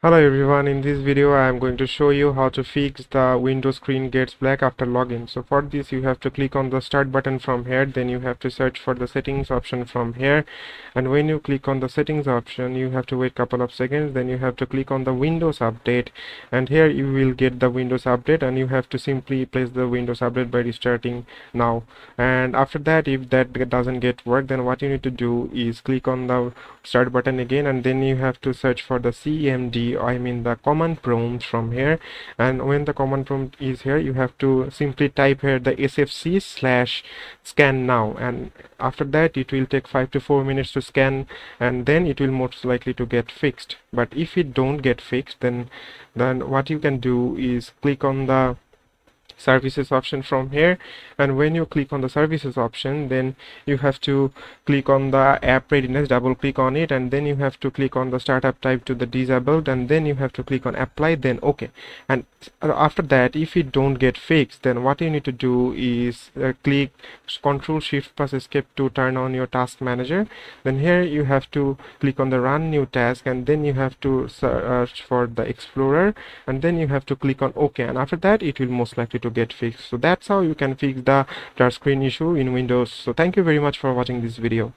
Hello everyone, in this video I am going to show you how to fix the Windows screen gets black after login. So for this you have to click on the start button from here, then you have to search for the settings option from here, and when you click on the settings option you have to wait couple of seconds, then you have to click on the Windows update, and here you will get the Windows update, and you have to simply place the Windows update by restarting now. And after that, if that doesn't get work, then what you need to do is click on the start button again, and then you have to search for the CMD, I mean the command prompt from here. And when the command prompt is here, you have to simply type here the sfc/scan now, and after that it will take 5 to 4 minutes to scan, and then it will most likely to get fixed. But if it don't get fixed, then what you can do is click on the services option from here, and when you click on the services option, then you have to click on the app readiness, double click on it, and then you have to click on the startup type to the disabled, and then you have to click on apply, then okay. And after that, if it don't get fixed, then what you need to do is click Ctrl Shift plus Escape to turn on your task manager. Then here you have to click on the run new task, and then you have to search for the explorer, and then you have to click on OK, and after that it will most likely to get fixed. So that's how you can fix the touch screen issue in Windows. So thank you very much for watching this video.